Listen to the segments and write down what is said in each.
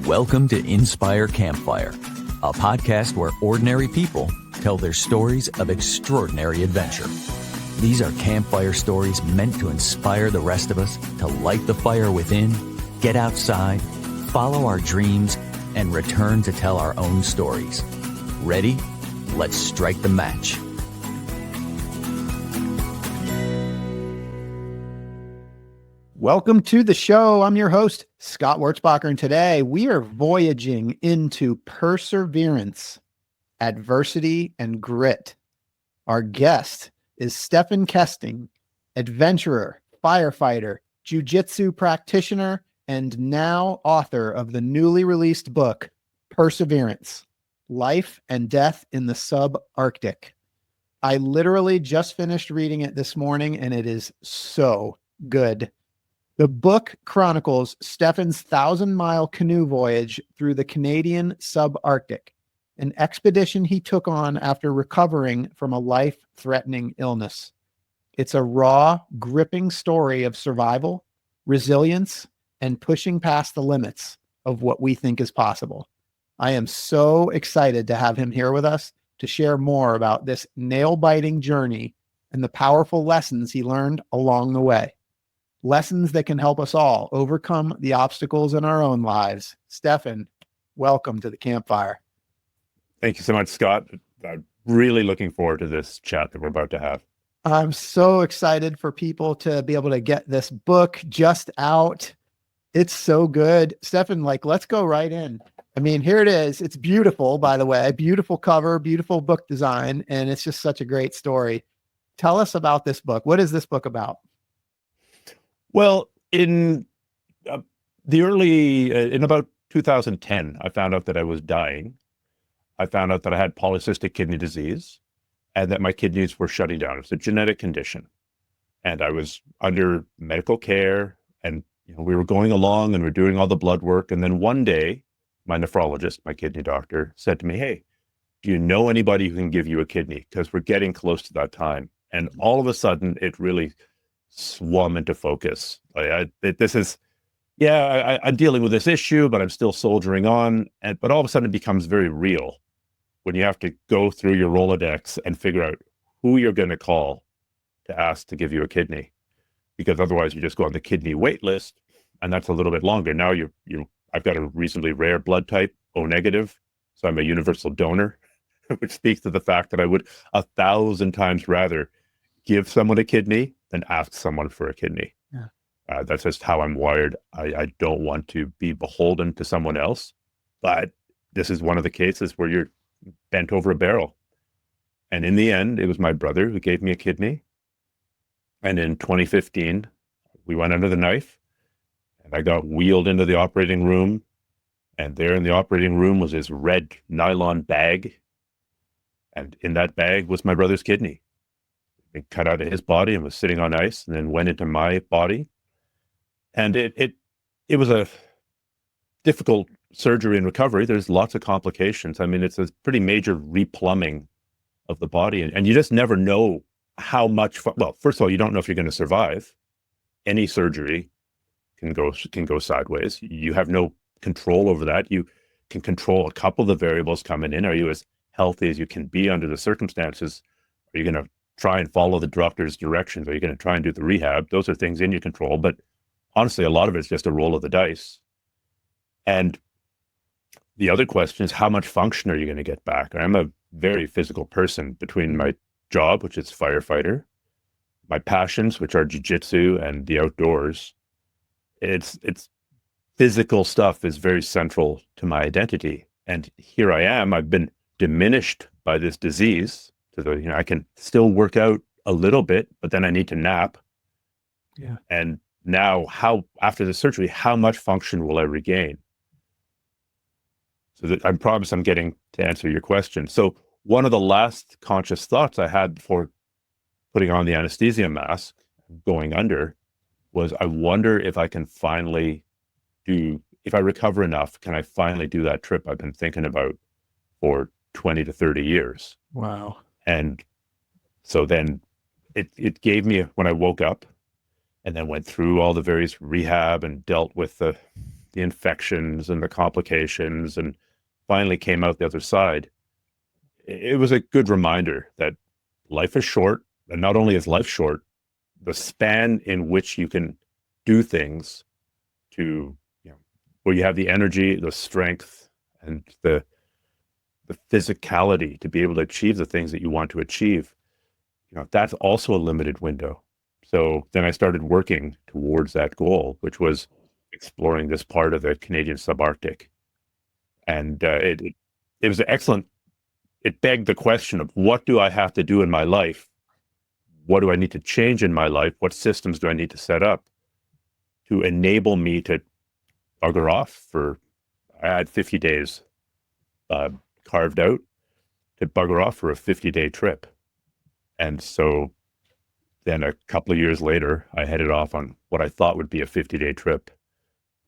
Welcome to Inspire Campfire, a podcast where ordinary people tell their stories of extraordinary adventure. These are campfire stories meant to inspire the rest of us to light the fire within, get outside, follow our dreams, and return to tell our own stories. Ready? Let's strike the match. Welcome to the show. I'm your host, Scott Wurzbacher, and today we are voyaging into perseverance, adversity, and grit. Our guest is Stephan Kesting, adventurer, firefighter, jiujitsu practitioner, and now author of the newly released book, Perseverance, Life and Death in the Subarctic. I literally just finished reading it this morning, and it is so good. The book chronicles Stephan's 1,000-mile canoe voyage through the Canadian Subarctic, an expedition he took on after recovering from a life-threatening illness. It's a raw, gripping story of survival, resilience, and pushing past the limits of what we think is possible. I am so excited to have him here with us to share more about this nail-biting journey and the powerful lessons he learned along the way. Lessons that can help us all overcome the obstacles in our own lives. Stephan, welcome to the campfire. Thank you so much, Scott. I'm really looking forward to this chat that we're about to have. I'm so excited for people to be able to get this book just out. It's so good. Stephan, let's go right in. I mean, here it is. It's beautiful, by the way. Beautiful cover, beautiful book design, and it's just such a great story. Tell us about this book. What is this book about? Well, in about 2010, I found out that I was dying. I found out that I had polycystic kidney disease and that my kidneys were shutting down. It's a genetic condition. And I was under medical care, and we were going along and we're doing all the blood work. And then one day, my nephrologist, my kidney doctor, said to me, "Hey, do you know anybody who can give you a kidney? Because we're getting close to that time." And all of a sudden, it really swum into focus. I'm dealing with this issue, but I'm still soldiering on. But all of a sudden it becomes very real when you have to go through your Rolodex and figure out who you're going to call to ask to give you a kidney, because otherwise you just go on the kidney wait list, and that's a little bit longer. Now I've got a reasonably rare blood type, O negative, so I'm a universal donor, which speaks to the fact that I would 1,000 times rather give someone a kidney than ask someone for a kidney. Yeah. That's just how I'm wired. I don't want to be beholden to someone else, but this is one of the cases where you're bent over a barrel. And in the end, it was my brother who gave me a kidney. And in 2015, we went under the knife, and I got wheeled into the operating room. And there in the operating room was this red nylon bag. And in that bag was my brother's kidney. It cut out of his body and was sitting on ice, and then went into my body. And it was a difficult surgery and recovery. There's lots of complications. I mean, it's a pretty major replumbing of the body, and you just never know how much. Well, first of all, you don't know if you're going to survive. Any surgery can go sideways. You have no control over that. You can control a couple of the variables coming in. Are you as healthy as you can be under the circumstances? Are you going to try and follow the doctor's directions? Are you going to try and do the rehab? Those are things in your control. But honestly, a lot of it's just a roll of the dice. And the other question is, how much function are you going to get back? I'm a very physical person. Between my job, which is firefighter, my passions, which are jiu-jitsu and the outdoors, it's physical stuff is very central to my identity. And here I am. I've been diminished by this disease. So I can still work out a little bit, but then I need to nap. Yeah. And now, after the surgery, how much function will I regain? So I promise I'm getting to answer your question. So one of the last conscious thoughts I had before putting on the anesthesia mask, going under, was I wonder if I can finally if I recover enough, can I finally do that trip I've been thinking about for 20 to 30 years? Wow. And so then it gave me, when I woke up and then went through all the various rehab and dealt with the the infections and the complications, and finally came out the other side, it was a good reminder that life is short. And not only is life short, the span in which you can do things to, where you have the energy, the strength, and the physicality to be able to achieve the things that you want to achieve, that's also a limited window. So then I started working towards that goal, which was exploring this part of the Canadian Subarctic. And it was excellent. It begged the question of, what do I have to do in my life? What do I need to change in my life? What systems do I need to set up to enable me to bugger off I had 50 days carved out to bugger off for a 50-day trip. And so then a couple of years later, I headed off on what I thought would be a 50-day trip,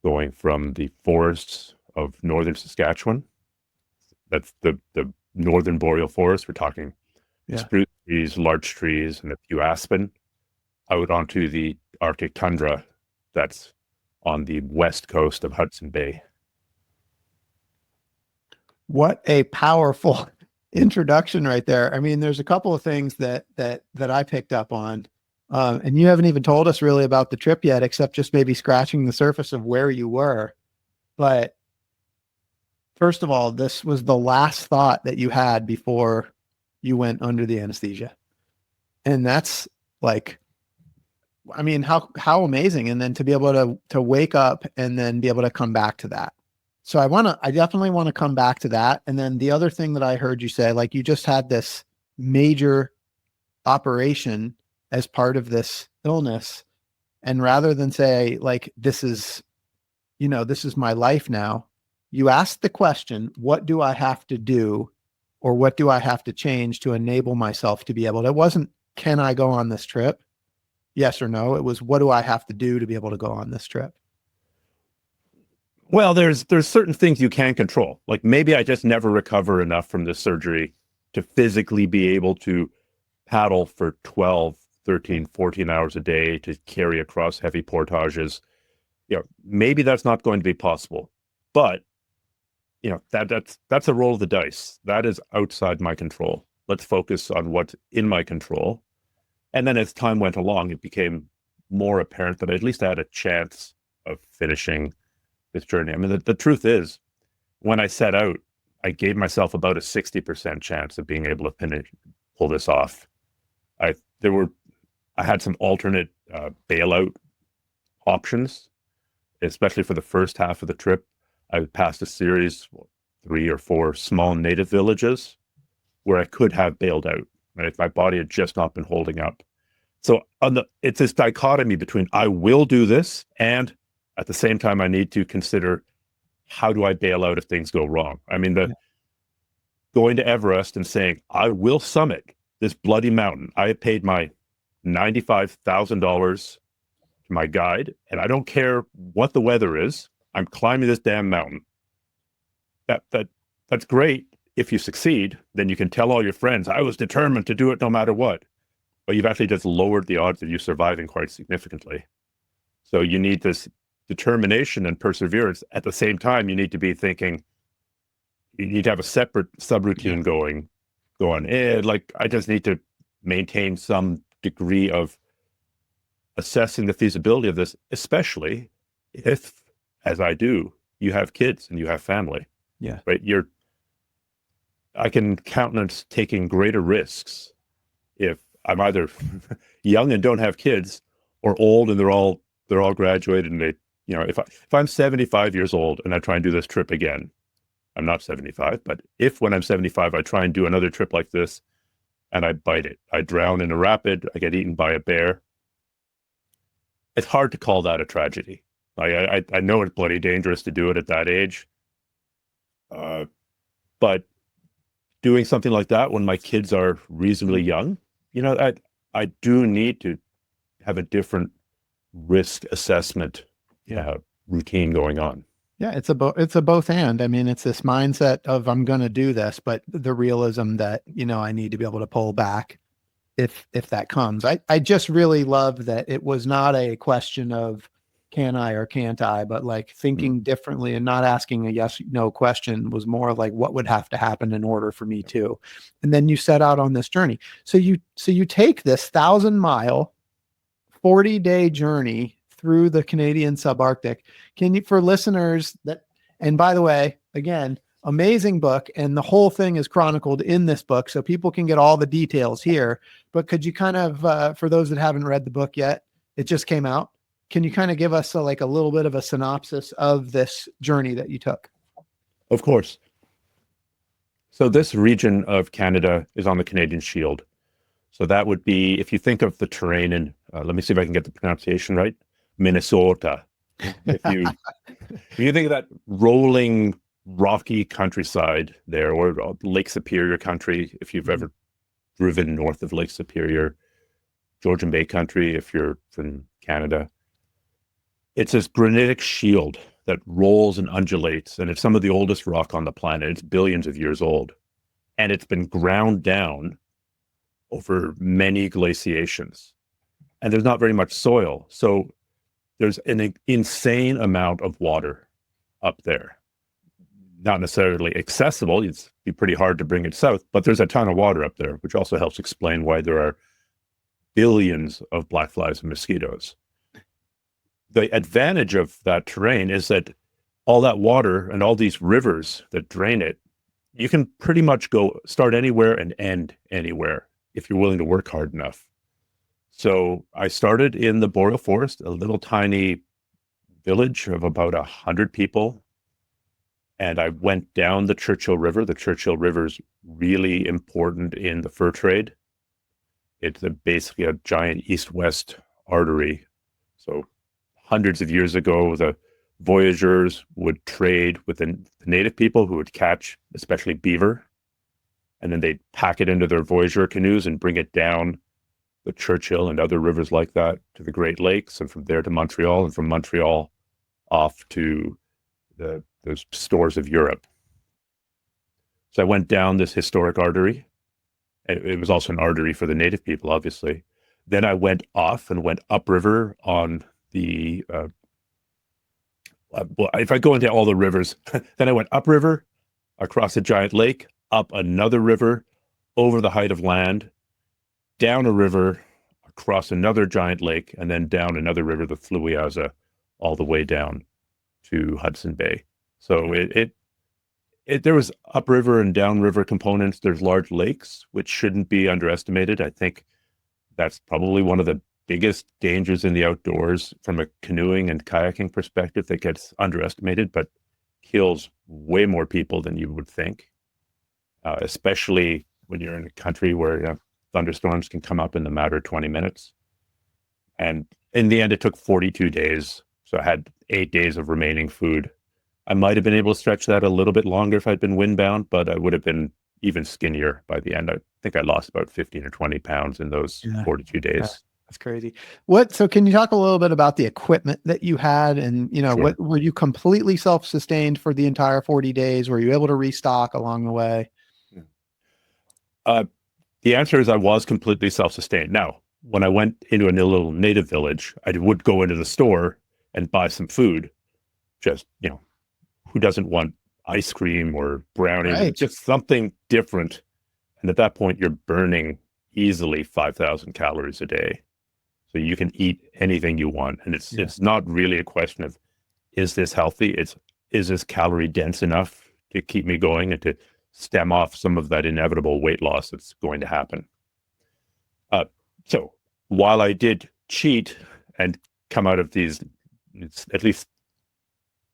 going from the forests of northern Saskatchewan. That's the northern boreal forest. We're talking spruce trees, larch trees, and a few aspen, out onto the Arctic tundra that's on the west coast of Hudson Bay. What a powerful introduction right there. I mean, there's a couple of things that I picked up on, and you haven't even told us really about the trip yet, except just maybe scratching the surface of where you were. But first of all, this was the last thought that you had before you went under the anesthesia. And that's like, I mean, how amazing. And then to be able to wake up and then be able to come back to that. So I definitely want to come back to that. And then the other thing that I heard you say, like, you just had this major operation as part of this illness. And rather than say, like, this is my life now, you asked the question, what do I have to do, or what do I have to change to enable myself to be able to? It wasn't, can I go on this trip? Yes or no. It was, what do I have to do to be able to go on this trip? Well, there's certain things you can control. Like, maybe I just never recover enough from this surgery to physically be able to paddle for 12, 13, 14 hours a day to carry across heavy portages. Maybe that's not going to be possible. But, that's a roll of the dice. That is outside my control. Let's focus on what's in my control. And then as time went along, it became more apparent that at least I had a chance of finishing this journey. I mean, the truth is, when I set out, I gave myself about a 60% chance of being able to pull this off. I had some alternate bailout options, especially for the first half of the trip. I passed a series, 3 or 4 small native villages where I could have bailed out, right, if my body had just not been holding up. So it's this dichotomy between, I will do this, and at the same time, I need to consider, how do I bail out if things go wrong? I mean, going to Everest and saying, I will summit this bloody mountain. I paid my $95,000 to my guide, and I don't care what the weather is. I'm climbing this damn mountain. That's great. If you succeed, then you can tell all your friends, I was determined to do it no matter what. But you've actually just lowered the odds of you surviving quite significantly. So you need this determination and perseverance. At the same time, you need to be thinking, you need to have a separate subroutine going. Like, I just need to maintain some degree of assessing the feasibility of this, especially if, as I do, you have kids and you have family. Yeah. Right. I can countenance taking greater risks if I'm either young and don't have kids, or old and they're all graduated, and they, if I'm 75 years old and I try and do this trip again, I'm not 75, but if when I'm 75, I try and do another trip like this and I bite it, I drown in a rapid, I get eaten by a bear, it's hard to call that a tragedy. I know it's bloody dangerous to do it at that age. But doing something like that when my kids are reasonably young, I do need to have a different risk assessment routine going on. Yeah, it's a both and. I mean, it's this mindset of, I'm going to do this, but the realism that, I need to be able to pull back if that comes. I just really love that it was not a question of, can I or can't I, but like thinking differently and not asking a yes, no question was more like what would have to happen in order for me to. And then you set out on this journey. So you take this 1,000-mile, 40-day journey through the Canadian Subarctic. Can you, for listeners that, and by the way, again, amazing book, and the whole thing is chronicled in this book, so people can get all the details here. But could you kind of, for those that haven't read the book yet, it just came out. Can you kind of give us a little bit of a synopsis of this journey that you took? Of course. So this region of Canada is on the Canadian Shield. So that would be, if you think of the terrain in, let me see if I can get the pronunciation right, Minnesota. If you think of that rolling, rocky countryside there, or Lake Superior country, if you've ever driven north of Lake Superior, Georgian Bay country, if you're from Canada, it's this granitic shield that rolls and undulates, and it's some of the oldest rock on the planet. It's billions of years old, and it's been ground down over many glaciations, and there's not very much soil. So there's an insane amount of water up there. Not necessarily accessible. It'd be pretty hard to bring it south, but there's a ton of water up there, which also helps explain why there are billions of black flies and mosquitoes. The advantage of that terrain is that all that water and all these rivers that drain it, you can pretty much go start anywhere and end anywhere if you're willing to work hard enough. So I started in the boreal forest, a little tiny village of about 100 people. And I went down the Churchill River. The Churchill River is really important in the fur trade. It's basically a giant east-west artery. So hundreds of years ago, the voyageurs would trade with the native people who would catch, especially beaver, and then they'd pack it into their voyageur canoes and bring it down the Churchill and other rivers like that to the Great Lakes, and from there to Montreal, and from Montreal off to the stores of Europe. So I went down this historic artery. It was also an artery for the native people, obviously. Then I went off and went upriver on the, well, if I go into all the rivers, then I went upriver, across a giant lake, up another river, over the height of land, down a river, across another giant lake, and then down another river, the Fluiaza, all the way down to Hudson Bay. So there was upriver and downriver components. There's large lakes, which shouldn't be underestimated. I think that's probably one of the biggest dangers in the outdoors from a canoeing and kayaking perspective that gets underestimated, but kills way more people than you would think, especially when you're in a country where thunderstorms can come up in the matter of 20 minutes. And in the end, it took 42 days. So I had 8 days of remaining food. I might have been able to stretch that a little bit longer if I'd been windbound, but I would have been even skinnier by the end. I think I lost about 15 or 20 pounds in those 42 days. Yeah. That's crazy. So can you talk a little bit about the equipment that you had, and, Sure. What were you completely self-sustained for the entire 40 days? Were you able to restock along the way? The answer is I was completely self-sustained. Now, when I went into a little native village, I would go into the store and buy some food. Just, who doesn't want ice cream or brownies? Right. Just something different. And at that point, you're burning easily 5,000 calories a day. So you can eat anything you want. And it's not really a question of, is this healthy? Is this calorie dense enough to keep me going and to stem off some of that inevitable weight loss that's going to happen? So while I did cheat and come out of these, it's at least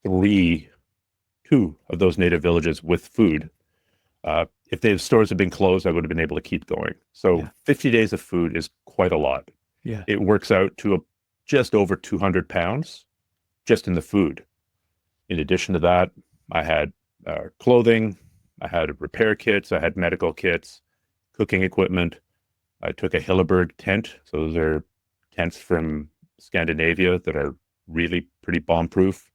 two of those native villages with food, if the stores had been closed, I would have been able to keep going. So 50 days of food is quite a lot. Yeah. It works out to just over 200 pounds just in the food. In addition to that, I had clothing, I had repair kits, I had medical kits, cooking equipment. I took a Hilleberg tent. So those are tents from Scandinavia that are really pretty bomb-proof.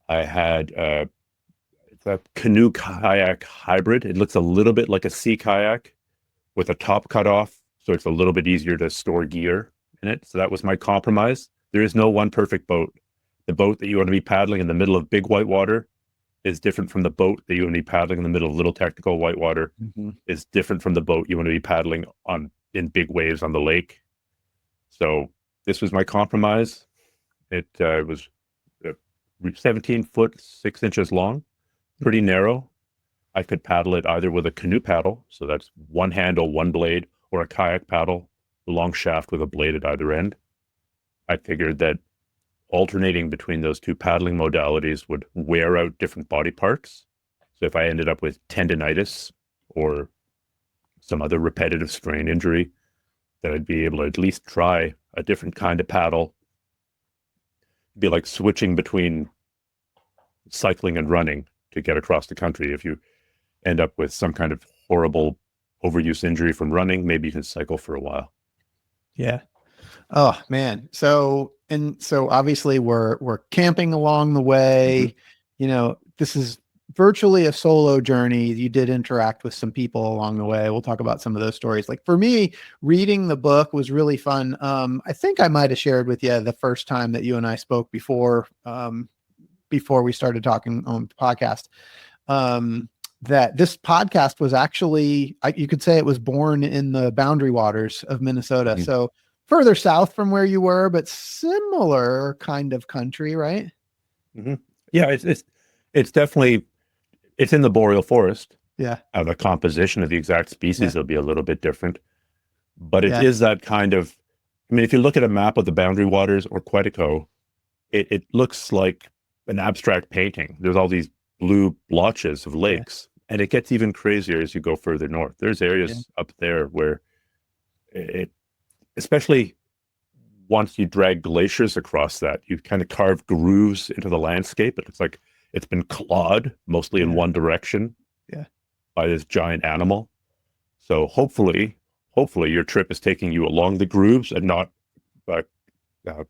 I had a canoe kayak hybrid. It looks a little bit like a sea kayak with a top cut off, so it's a little bit easier to store gear in it. So that was my compromise. There is no one perfect boat. The boat that you want to be paddling in the middle of big whitewater is different from the boat that you want to be paddling in the middle of little technical whitewater. Is different from the boat you want to be paddling on in big waves on the lake. So this was my compromise. It was 17 foot 6 inches long, pretty narrow. I could paddle it either with a canoe paddle, so that's one handle, one blade, or a kayak paddle, a long shaft with a blade at either end. I figured that alternating between those two paddling modalities would wear out different body parts. So if I ended up with tendinitis or some other repetitive strain injury, that I'd be able to at least try a different kind of paddle. It'd be like switching between cycling and running to get across the country. If you end up with some kind of horrible overuse injury from running, maybe you can cycle for a while. Yeah. Oh man. So obviously we're camping along the way. This is virtually a solo journey. You did interact with some people along the way. We'll talk about some of those stories. Like for me, reading the book was really fun. I think I might have shared with you the first time that you and I spoke before we started talking on the podcast, that this podcast was actually, you could say it was born in the boundary waters of Minnesota. Mm-hmm. So further south from where you were, but similar kind of country, right? Mm-hmm. Yeah, it's definitely, it's in the boreal forest. Yeah. The composition of the exact species will be a little bit different, but it is that kind of, I mean, if you look at a map of the boundary waters or Quetico, it looks like an abstract painting. There's all these blue blotches of lakes, and it gets even crazier as you go further north. There's areas up there where it, especially once you drag glaciers across that, you kind of carve grooves into the landscape. It looks like it's been clawed mostly in one direction by this giant animal. So hopefully your trip is taking you along the grooves and not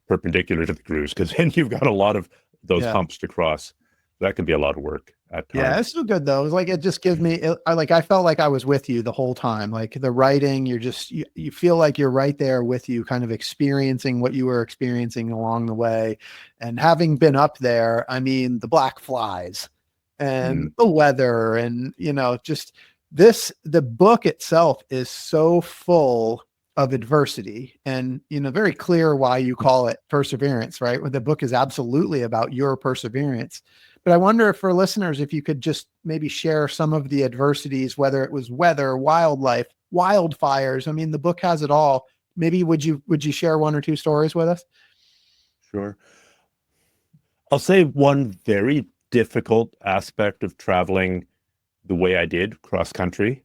perpendicular to the grooves, because then you've got a lot of those humps to cross. That can be a lot of work at times. Yeah, it's so good though. It's like, it just gives me, I felt like I was with you the whole time. Like the writing, you feel like you're right there with you, kind of experiencing what you were experiencing along the way. And having been up there, I mean, the black flies and the weather and, just the book itself is so full of adversity and, very clear why you call it perseverance, right? The book is absolutely about your perseverance. But I wonder if for listeners, if you could just maybe share some of the adversities, whether it was weather, wildlife, wildfires. I mean, the book has it all. Maybe would you share one or two stories with us? Sure. I'll say one very difficult aspect of traveling the way I did cross country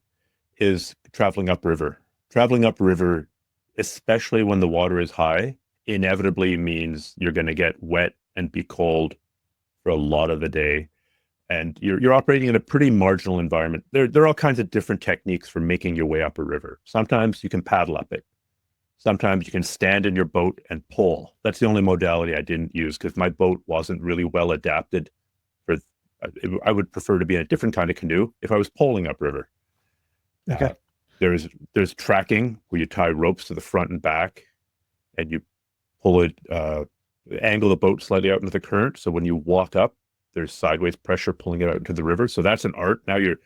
is traveling upriver. Traveling upriver, especially when the water is high, inevitably means you're going to get wet and be cold for a lot of the day, and you're operating in a pretty marginal environment. There are all kinds of different techniques for making your way up a river. Sometimes you can paddle up it. Sometimes you can stand in your boat and pull. That's the only modality I didn't use because my boat wasn't really well adapted for. I would prefer to be in a different kind of canoe if I was poling upriver. Okay. There's tracking where you tie ropes to the front and back, and you pull it. Angle the boat slightly out into the current, so when you walk up, there's sideways pressure pulling it out into the river. So that's an art. Now you're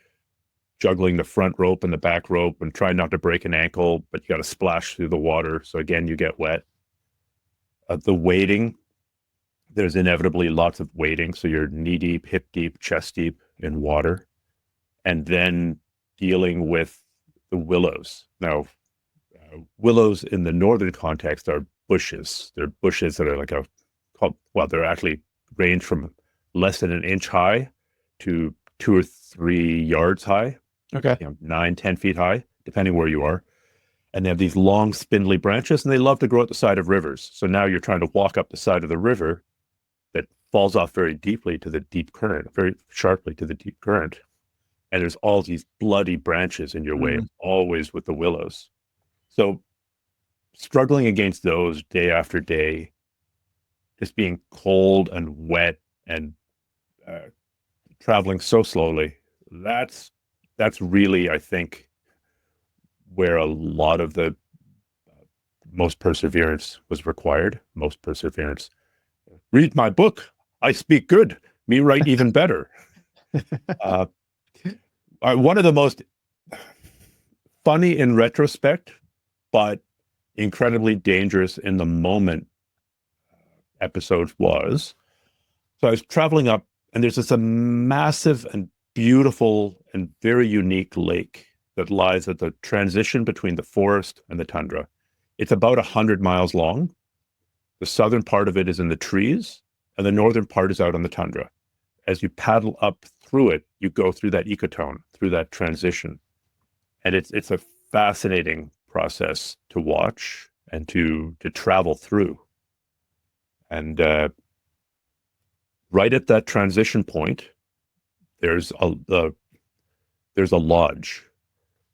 juggling the front rope and the back rope and trying not to break an ankle, but you got to splash through the water. So again, you get wet. The wading, there's inevitably lots of wading. So you're knee deep, hip deep, chest deep in water. And then dealing with the willows. Now, willows in the northern context are bushes. They're bushes that are they're actually range from less than an inch high to 2 or 3 yards high. Okay. 9-10 feet high, depending where you are. And they have these long spindly branches, and they love to grow at the side of rivers. So now you're trying to walk up the side of the river that falls off very deeply to the deep current, very sharply to the deep current. And there's all these bloody branches in your way, always with the willows. So struggling against those day after day, just being cold and wet and traveling so slowly, that's really, I think, where a lot of the most perseverance was required. Most perseverance. Read my book. I speak good. Me write even better. Uh, One of the most funny in retrospect, but incredibly dangerous in the moment episodes was, so I was traveling up, and there's this a massive and beautiful and very unique lake that lies at the transition between the forest and the tundra. It's about 100 miles long. The southern part of it is in the trees, and the northern part is out on the tundra. As you paddle up through it, you go through that ecotone, through that transition. And it's a fascinating process to watch and to travel through. And right at that transition point, there's a lodge,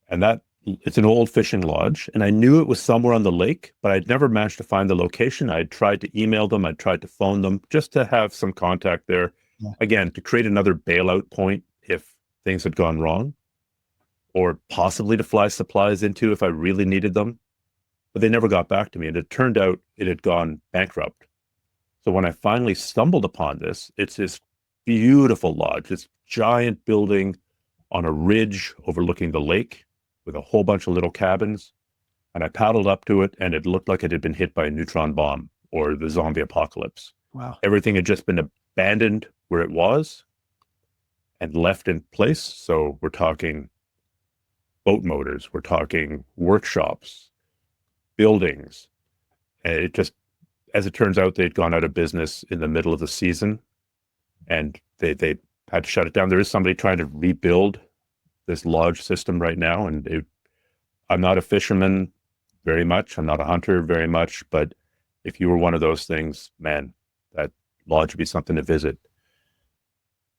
and that it's an old fishing lodge. And I knew it was somewhere on the lake, but I'd never managed to find the location. I'd tried to email them, I'd tried to phone them, just to have some contact there. Yeah. Again, to create another bailout point if things had gone wrong, or possibly to fly supplies into if I really needed them. But they never got back to me, and it turned out it had gone bankrupt. So when I finally stumbled upon this, it's this beautiful lodge, this giant building on a ridge overlooking the lake with a whole bunch of little cabins. And I paddled up to it, and it looked like it had been hit by a neutron bomb or the zombie apocalypse. Wow. Everything had just been abandoned where it was and left in place. So we're talking boat motors, we're talking workshops, buildings. And it just, as it turns out, they'd gone out of business in the middle of the season, and they had to shut it down. There is somebody trying to rebuild this lodge system right now, and I'm not a fisherman very much. I'm not a hunter very much, but if you were one of those things, man, that lodge would be something to visit.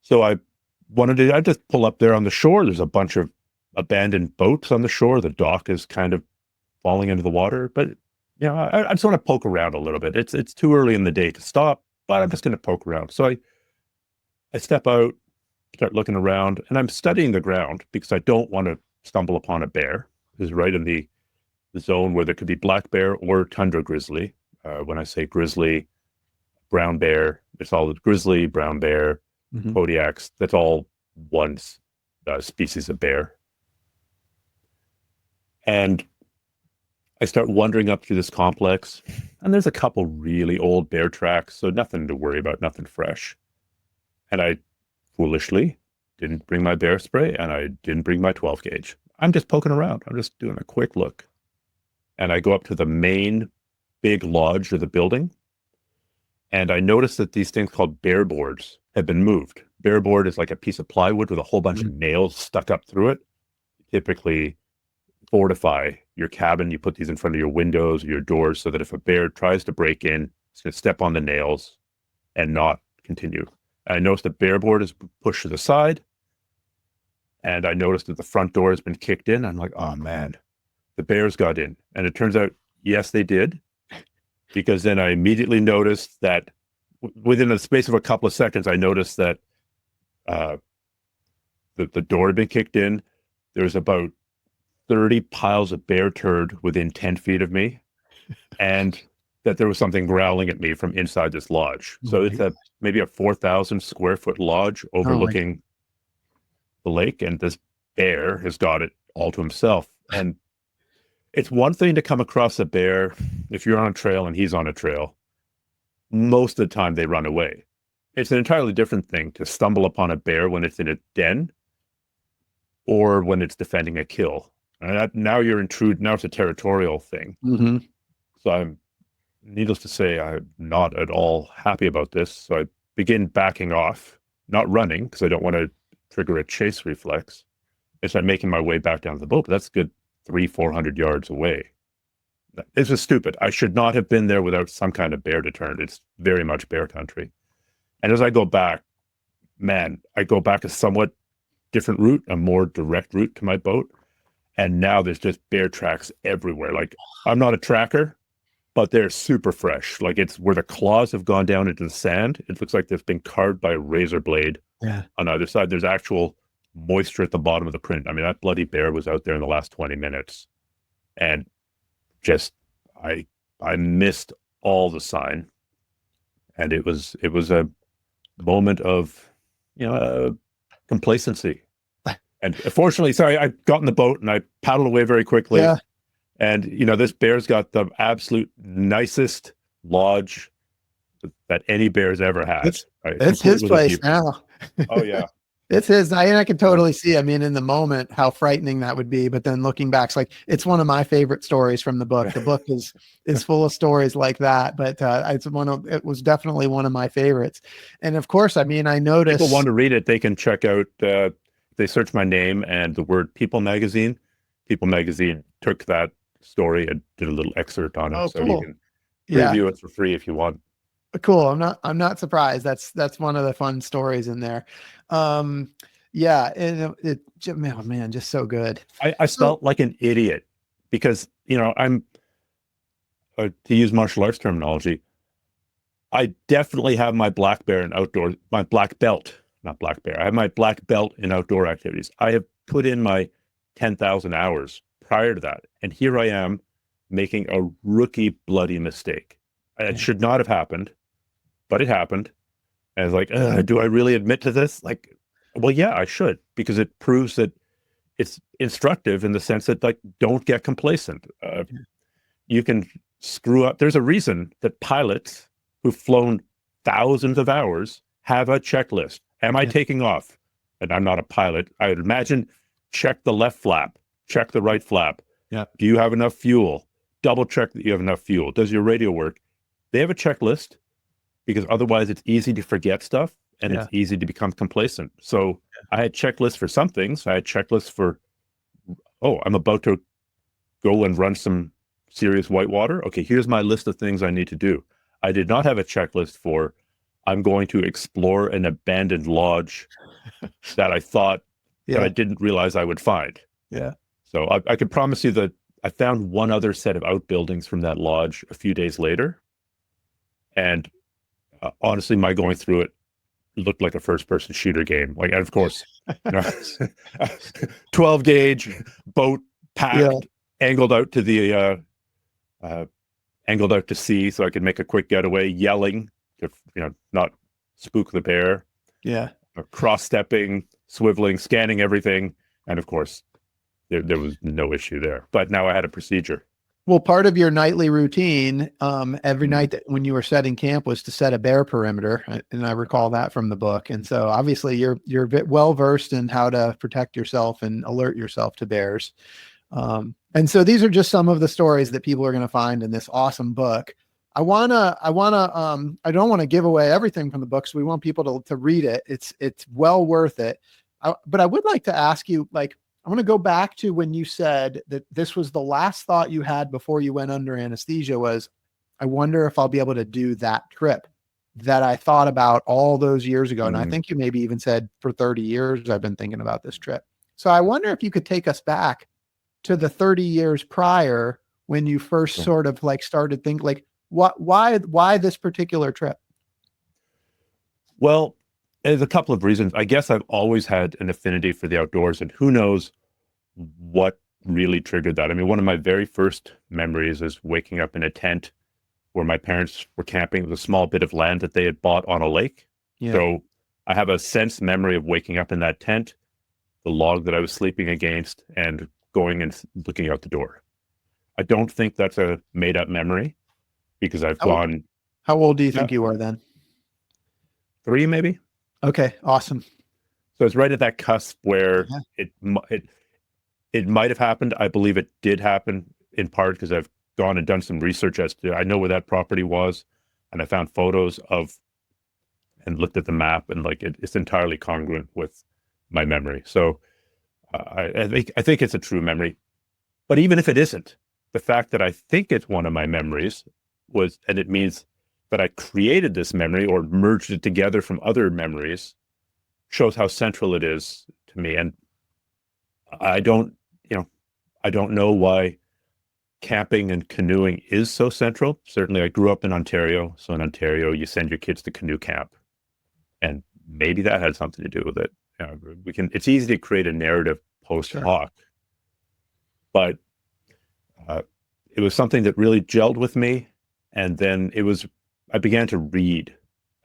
So I just pull up there on the shore. There's a bunch of abandoned boats on the shore. The dock is kind of falling into the water, but I just want to poke around a little bit. It's too early in the day to stop, but I'm just going to poke around. So I step out, start looking around, and I'm studying the ground because I don't want to stumble upon a bear. This is right in the zone where there could be black bear or tundra grizzly. When I say grizzly, brown bear, it's all grizzly, brown bear, Kodiaks. That's all one species of bear. And I start wandering up through this complex, and there's a couple really old bear tracks, so nothing to worry about, nothing fresh. And I foolishly didn't bring my bear spray, and I didn't bring my 12 gauge. I'm just poking around. I'm just doing a quick look. And I go up to the main big lodge of the building, and I noticed that these things called bear boards have been moved. Bear board is like a piece of plywood with a whole bunch of nails stuck up through it. Typically fortify your cabin. You put these in front of your windows or your doors so that if a bear tries to break in, it's going to step on the nails and not continue. I noticed the bear board is pushed to the side, and I noticed that the front door has been kicked in. I'm like, oh man, the bears got in. And it turns out, yes, they did, because then I immediately noticed that within the space of a couple of seconds, I noticed that the door had been kicked in. There was about 30 piles of bear turd within 10 feet of me, and that there was something growling at me from inside this lodge. So it's maybe a 4,000 square foot lodge overlooking the lake, and this bear has got it all to himself. And it's one thing to come across a bear if you're on a trail and he's on a trail. Most of the time they run away. It's an entirely different thing to stumble upon a bear when it's in a den or when it's defending a kill. And now you're intruded. Now it's a territorial thing. So I'm, needless to say, I'm not at all happy about this. So I begin backing off, not running because I don't want to trigger a chase reflex. As I'm making my way back down to the boat, but that's a good 300-400 yards away. This is stupid. I should not have been there without some kind of bear deterrent. It's very much bear country. And as I go back, man, I go back a somewhat different route, a more direct route to my boat. And now there's just bear tracks everywhere. Like, I'm not a tracker, but they're super fresh. Like, it's where the claws have gone down into the sand. It looks like they've been carved by a razor blade. On either side. There's actual moisture at the bottom of the print. I mean, that bloody bear was out there in the last 20 minutes. And just, I missed all the sign. And it was a moment of, complacency. And fortunately, sorry, I got in the boat and I paddled away very quickly. Yeah. And, this bear's got the absolute nicest lodge that any bear's ever had. It's his place now. Oh, yeah. It's his. I can totally see. I mean, in the moment, how frightening that would be. But then looking back, it's like it's one of my favorite stories from the book. The book is full of stories like that. But it was definitely one of my favorites. And of course, I mean, I noticed people want to read it. They can check out. They search my name and the word People Magazine. People Magazine took that story and did a little excerpt on it, Oh, so cool. you can review it for free if you want. Cool. I'm not surprised. That's one of the fun stories in there. Yeah, oh man, just so good. I felt like an idiot because, I'm, to use martial arts terminology, I definitely have my black belt in outdoor, my black belt, not black bear. I have my black belt in outdoor activities. I have put in my 10,000 hours prior to that. And here I am making a rookie bloody mistake. It should not have happened, but it happened. And it's like, do I really admit to this? Like, well, yeah, I should, because it proves that it's instructive in the sense that, like, don't get complacent. You can screw up. There's a reason that pilots who've flown thousands of hours have a checklist. Am I taking off? And I'm not a pilot. I would imagine check the left flap, check the right flap. Yeah. Do you have enough fuel? Double check that you have enough fuel. Does your radio work? They have a checklist because otherwise it's easy to forget stuff and it's easy to become complacent. So I had checklists for some things. I had checklists for, I'm about to go and run some serious whitewater. Okay, here's my list of things I need to do. I did not have a checklist for, I'm going to explore an abandoned lodge that I thought that I didn't realize I would find. Yeah. So I could promise you that I found one other set of outbuildings from that lodge a few days later. And honestly, my going through it looked like a first-person shooter game. Like, and of course, 12 gauge boat packed, angled out to the angled out to sea, so I could make a quick getaway, yelling to not spook the bear. Yeah, cross-stepping, swiveling, scanning everything, and of course, there was no issue there. But now I had a procedure. Well, part of your nightly routine, every night when you were setting camp, was to set a bear perimeter, and I recall that from the book. And so, obviously, you're well versed in how to protect yourself and alert yourself to bears. And so, these are just some of the stories that people are going to find in this awesome book. I don't want to give away everything from the book, so we want people to read it. It's well worth it. But I would like to ask you, like, I want to go back to when you said that this was the last thought you had before you went under anesthesia was, I wonder if I'll be able to do that trip that I thought about all those years ago. And I think you maybe even said for 30 years, I've been thinking about this trip. So I wonder if you could take us back to the 30 years prior when you first sort of like started thinking, like, why this particular trip? Well, there's a couple of reasons. I guess I've always had an affinity for the outdoors, and who knows what really triggered that. I mean, one of my very first memories is waking up in a tent where my parents were camping. It was a small bit of land that they had bought on a lake. Yeah. So I have a sense memory of waking up in that tent, the log that I was sleeping against, and going and looking out the door. I don't think that's a made-up memory because I've gone... How old do you think you were then? 3, maybe? Okay, awesome. So it's right at that cusp where it might have happened. I believe it did happen in part because I've gone and done some research as to, I know where that property was, and I found photos of and looked at the map, and like it's entirely congruent with my memory. So I think it's a true memory. But even if it isn't, the fact that I think it's one of my memories and it means that I created this memory or merged it together from other memories, shows how central it is to me. And I don't know why camping and canoeing is so central. Certainly I grew up in Ontario. So in Ontario, you send your kids to canoe camp, and maybe that had something to do with it. It's easy to create a narrative post hoc, but it was something that really gelled with me. And then I began to read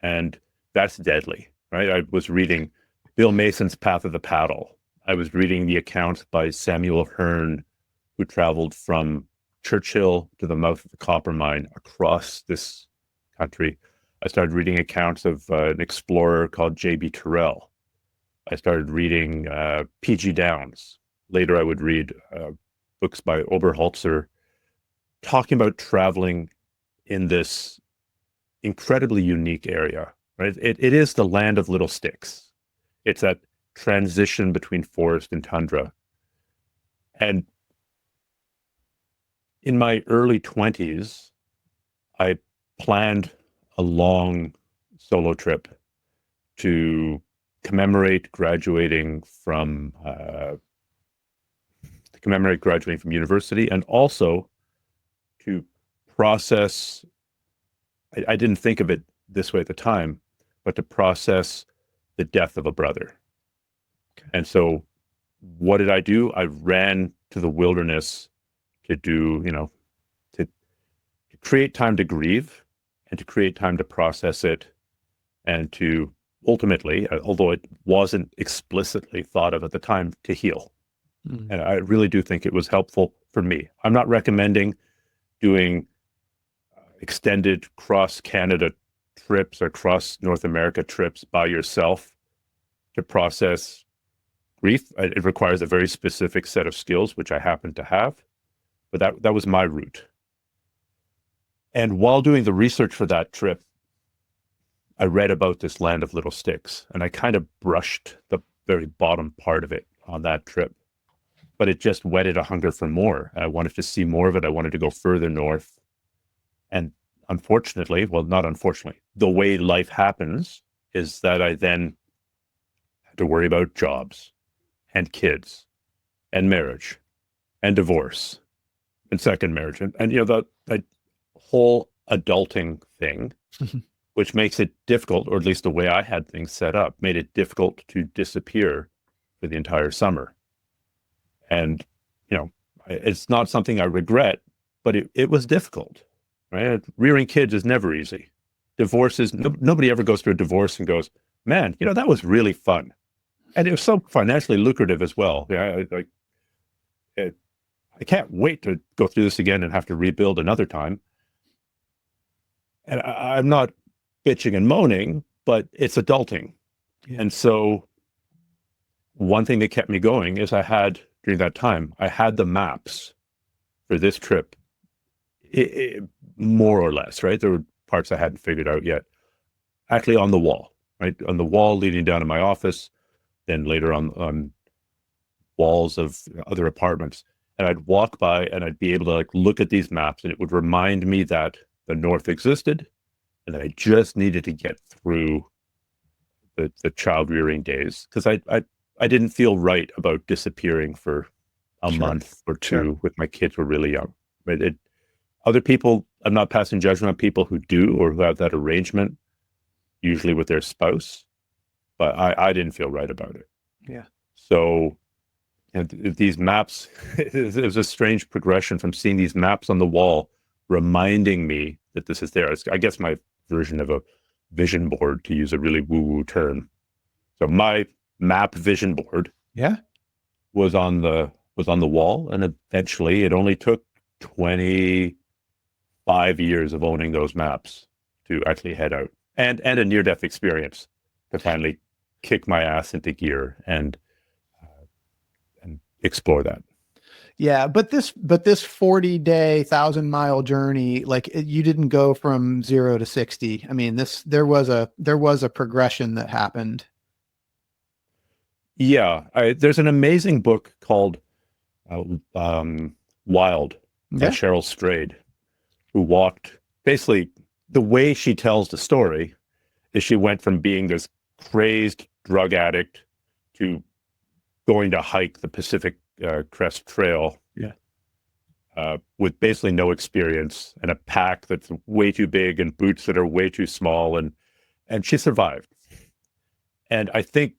And that's deadly, right? I was reading Bill Mason's Path of the Paddle. I was reading the accounts by Samuel Hearne, who traveled from Churchill to the mouth of the copper mine across this country. I started reading accounts of an explorer called J.B. Turrell. I started reading P.G. Downs. Later, I would read books by Oberholzer, talking about traveling in this incredibly unique area, right? It is the land of little sticks. It's that transition between forest and tundra. And in my early 20s, I planned a long solo trip to commemorate graduating from university, and also to process. I didn't think of it this way at the time, but to process the death of a brother. Okay. And so what did I do? I ran to the wilderness to do, to create time to grieve and to create time to process it, and to ultimately, although it wasn't explicitly thought of at the time, to heal. Mm. And I really do think it was helpful for me. I'm not recommending doing extended cross-Canada trips or cross-North America trips by yourself to process grief. It requires a very specific set of skills, which I happen to have, but that was my route. And while doing the research for that trip, I read about this land of little sticks, and I kind of brushed the very bottom part of it on that trip, but it just whetted a hunger for more. I wanted to see more of it. I wanted to go further north. And unfortunately, well, not unfortunately, the way life happens is that I then had to worry about jobs and kids and marriage and divorce and second marriage. And that whole adulting thing, which makes it difficult, or at least the way I had things set up, made it difficult to disappear for the entire summer. And, it's not something I regret, but it was difficult. Right? Rearing kids is never easy. Divorce is, nobody ever goes through a divorce and goes, man, that was really fun. And it was so financially lucrative as well. Yeah, I can't wait to go through this again and have to rebuild another time. And I'm not bitching and moaning, but it's adulting. Yeah. And so one thing that kept me going is during that time, I had the maps for this trip. More or less, right? There were parts I hadn't figured out yet. Actually on the wall, right? On the wall leading down to my office, then later on walls of other apartments. And I'd walk by and I'd be able to look at these maps, and it would remind me that the North existed and that I just needed to get through the child rearing days. Because I didn't feel right about disappearing for a month or two when my kids were really young. Right? Other people, I'm not passing judgment on people who do or who have that arrangement, usually with their spouse, but I didn't feel right about it. Yeah. So these maps, it was a strange progression from seeing these maps on the wall, reminding me that this is there. It's, I guess, my version of a vision board, to use a really woo-woo term. So my map vision board was on the wall, and eventually it only took 25 years of owning those maps to actually head out, and a near-death experience to finally kick my ass into gear and explore that. Yeah, but this 40-day, 1,000-mile journey, you didn't go from 0 to 60. I mean, there was a progression that happened. Yeah, there's an amazing book called Wild by Cheryl Strayed, who walked, basically the way she tells the story is she went from being this crazed drug addict to going to hike the Pacific Crest Trail with basically no experience and a pack that's way too big and boots that are way too small, and she survived. And I think,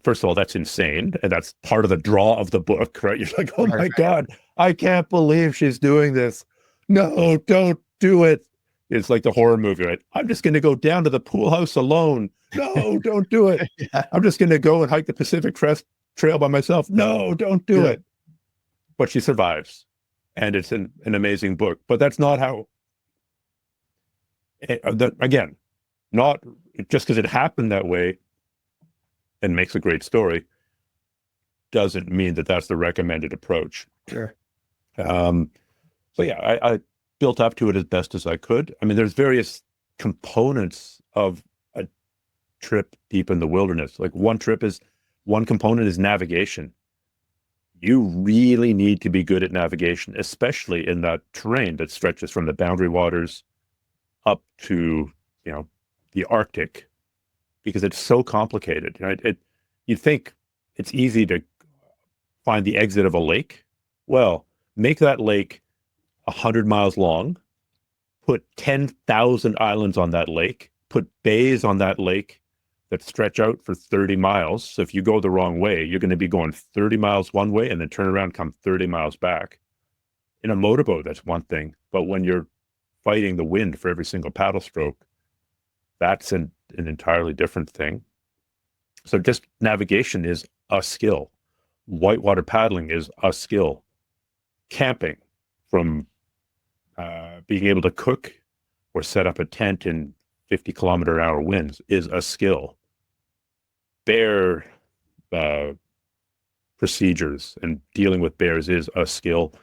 first of all, that's insane, and that's part of the draw of the book, right? You're like, oh my God, I can't believe she's doing this. No, don't do it. It's like the horror movie, right? I'm just going to go down to the pool house alone. No, don't do it. Yeah. I'm just going to go and hike the Pacific Crest Trail by myself. No, don't do Yeah. it. But she survives. And it's an amazing book. But that's not how, again, not just because it happened that way and makes a great story, doesn't mean that that's the recommended approach. Sure. So yeah, I built up to it as best as I could. I mean, there's various components of a trip deep in the wilderness. Like one component is navigation. You really need to be good at navigation, especially in that terrain that stretches from the boundary waters up to, the Arctic, because it's so complicated. You think it's easy to find the exit of a lake. Well, make that lake 100 miles long, put 10,000 islands on that lake, put bays on that lake that stretch out for 30 miles. So if you go the wrong way, you're going to be going 30 miles one way and then turn around, come 30 miles back. In a motorboat, that's one thing. But when you're fighting the wind for every single paddle stroke, that's an entirely different thing. So just navigation is a skill. Whitewater paddling is a skill. Camping, from being able to cook or set up a tent in 50-kilometer-an-hour winds, is a skill. Bear procedures and dealing with bears is a skill.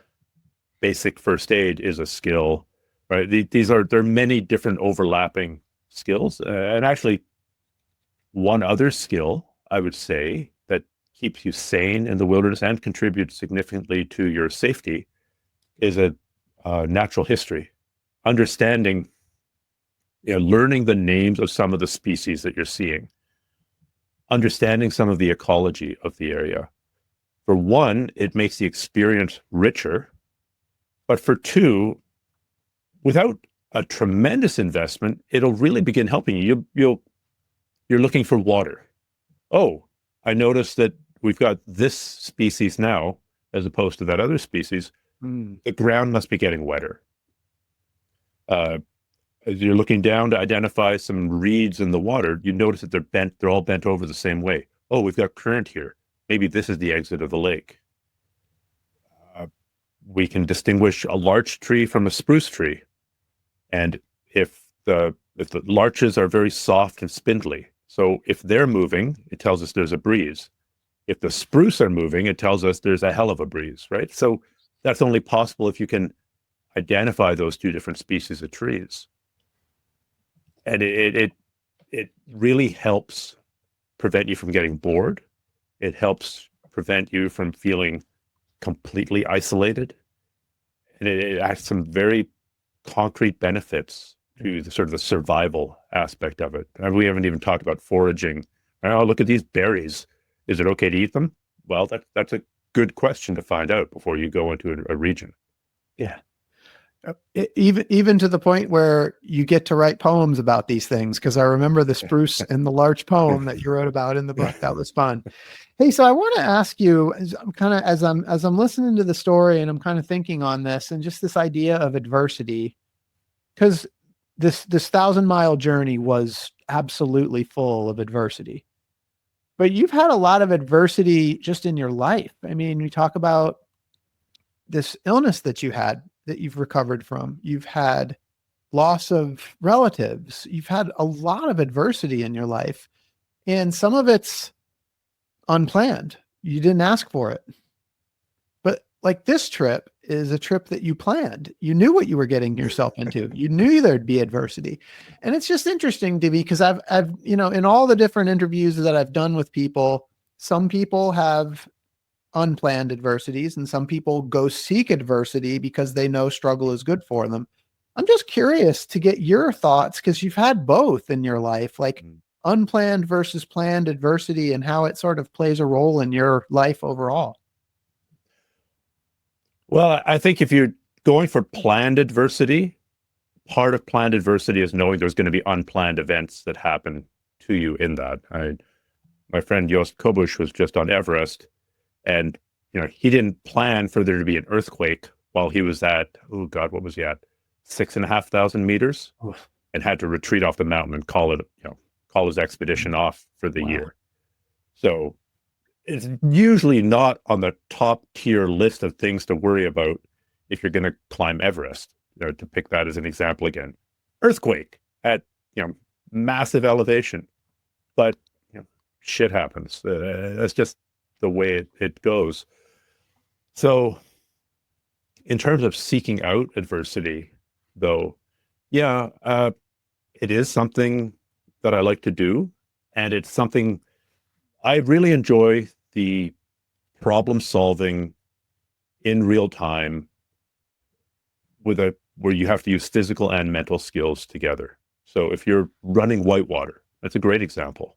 Basic first aid is a skill, right? There are many different overlapping skills. And actually, one other skill, I would say, that keeps you sane in the wilderness and contributes significantly to your safety is a natural history. Understanding, learning the names of some of the species that you're seeing. Understanding some of the ecology of the area. For one, it makes the experience richer. But for two, without a tremendous investment, it'll really begin helping you. You're looking for water. Oh, I noticed that we've got this species now, as opposed to that other species. The ground must be getting wetter. As you're looking down to identify some reeds in the water, you notice that they're all bent over the same way. Oh, we've got current here. Maybe this is the exit of the lake. We can distinguish a larch tree from a spruce tree. And if the larches are very soft and spindly, so if they're moving, it tells us there's a breeze. If the spruce are moving, it tells us there's a hell of a breeze, right? So that's only possible if you can identify those two different species of trees. And it really helps prevent you from getting bored. It helps prevent you from feeling completely isolated. And it has some very concrete benefits to the sort of the survival aspect of it. And we haven't even talked about foraging. Oh, look at these berries. Is it okay to eat them? Well, that's a good question to find out before you go into a region. Yeah. Even to the point where you get to write poems about these things, because I remember the spruce and the larch poem that you wrote about in the book. That was fun. Hey, so I want to ask you, as I'm listening to the story and I'm kind of thinking on this and just this idea of adversity, because this 1,000-mile journey was absolutely full of adversity. But you've had a lot of adversity just in your life. I mean, we talk about this illness that you had that you've recovered from. You've had loss of relatives. You've had a lot of adversity in your life. And some of it's unplanned. You didn't ask for it. But like this trip is a trip that you planned. You knew what you were getting yourself into. You knew there'd be adversity. And it's just interesting to me because I've in all the different interviews that I've done with people, some people have unplanned adversities and some people go seek adversity because they know struggle is good for them. I'm just curious to get your thoughts because you've had both in your life, like unplanned versus planned adversity and how it sort of plays a role in your life overall. Well, I think if you're going for planned adversity, part of planned adversity is knowing there's going to be unplanned events that happen to you in that. My friend Joost Kobush was just on Everest, and he didn't plan for there to be an earthquake while he was at, oh God, what was he at? 6,500 meters and had to retreat off the mountain and call his expedition off for the year. So it's usually not on the top tier list of things to worry about if you're going to climb Everest. To pick that as an example again, earthquake at massive elevation, but shit happens. That's just the way it goes. So in terms of seeking out adversity, though, it is something that I like to do, and it's something I really enjoy, the problem solving in real time where you have to use physical and mental skills together. So if you're running whitewater, that's a great example.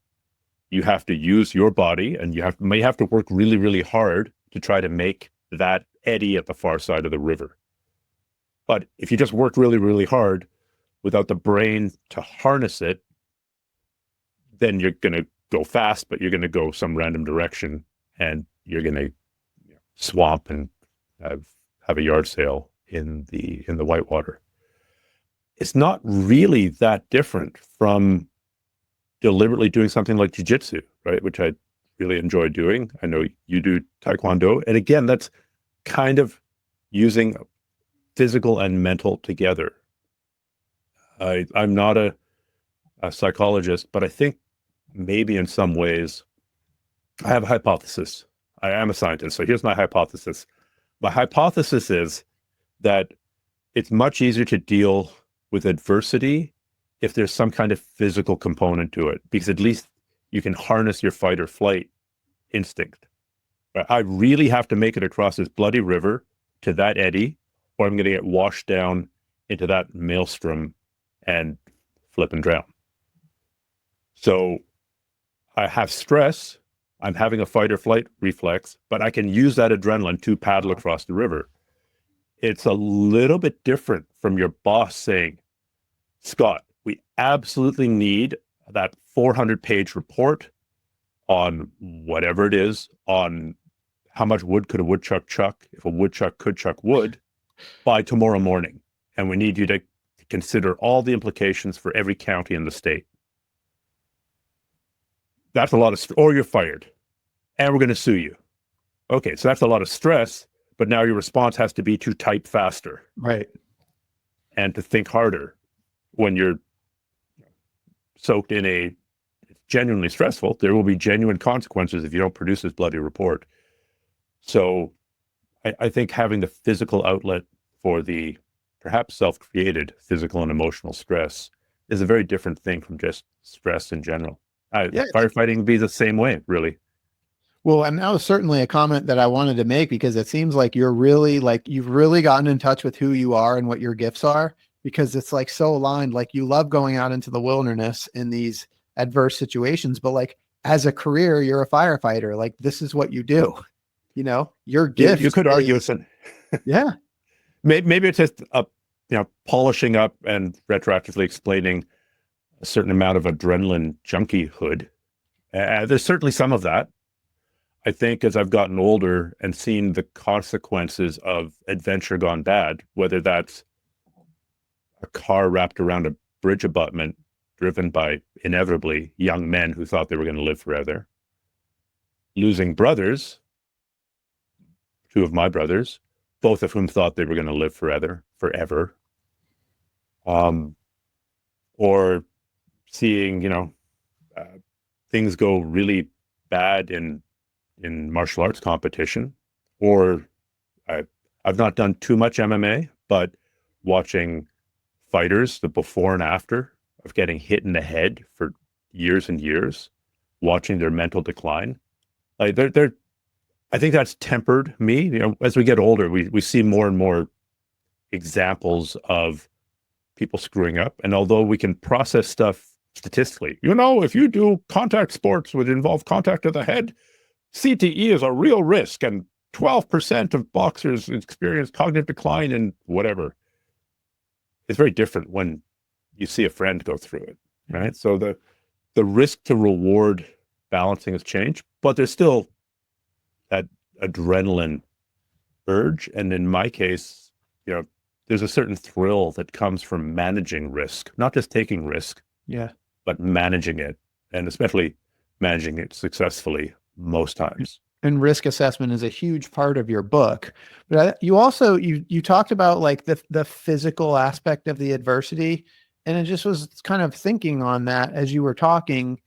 You have to use your body, and you may have to work really, really hard to try to make that eddy at the far side of the river. But if you just work really, really hard without the brain to harness it, then you're going to go fast, but you're going to go some random direction, and you're going to swamp and have a yard sale in the whitewater. It's not really that different from deliberately doing something like jiu-jitsu, right? Which I really enjoy doing. I know you do taekwondo. And again, that's kind of using physical and mental together. I'm not a psychologist, but I think maybe in some ways I have a hypothesis. I am a scientist. So here's my hypothesis. My hypothesis is that it's much easier to deal with adversity if there's some kind of physical component to it, because at least you can harness your fight or flight instinct. I really have to make it across this bloody river to that eddy, or I'm going to get washed down into that maelstrom and flip and drown. So I have stress. I'm having a fight or flight reflex, but I can use that adrenaline to paddle across the river. It's a little bit different from your boss saying, Scott, we absolutely need that 400-page report on whatever it is, on how much wood could a woodchuck chuck, if a woodchuck could chuck wood, by tomorrow morning. And we need you to consider all the implications for every county in the state. That's a lot of, or you're fired, and we're going to sue you. Okay, so that's a lot of stress, but now your response has to be to type faster. Right. And to think harder when you're soaked in a genuinely stressful. There will be genuine consequences if you don't produce this bloody report. So I think having the physical outlet for the perhaps self-created physical and emotional stress is a very different thing from just stress in general. Firefighting would be the same way, really. Well, and that was certainly a comment that I wanted to make, because it seems like you've really gotten in touch with who you are and what your gifts are, because it's like so aligned. Like, you love going out into the wilderness in these adverse situations, but like as a career, you're a firefighter. Like, this is what you do. Your gift. You could argue it's yeah. Maybe it's just polishing up and retroactively explaining a certain amount of adrenaline junkiehood. There's certainly some of that. I think as I've gotten older and seen the consequences of adventure gone bad, whether that's a car wrapped around a bridge abutment driven by inevitably young men who thought they were going to live forever, losing brothers, two of my brothers, both of whom thought they were going to live forever, or seeing, things go really bad in martial arts competition, or I've not done too much MMA, but watching fighters, the before and after of getting hit in the head for years and years, watching their mental decline. Like I think that's tempered me. As we get older, we see more and more examples of people screwing up. And although we can process stuff statistically, if you do contact sports would involve contact to the head, CTE is a real risk, and 12% of boxers experience cognitive decline and whatever. It's very different when you see a friend go through it, right? So the risk to reward balancing has changed, but there's still that adrenaline urge. And in my case, there's a certain thrill that comes from managing risk, not just taking risk, Yeah. but managing it, and especially managing it successfully most times. And risk assessment is a huge part of your book. But you also you talked about like the physical aspect of the adversity, and it just was kind of thinking on that as you were talking,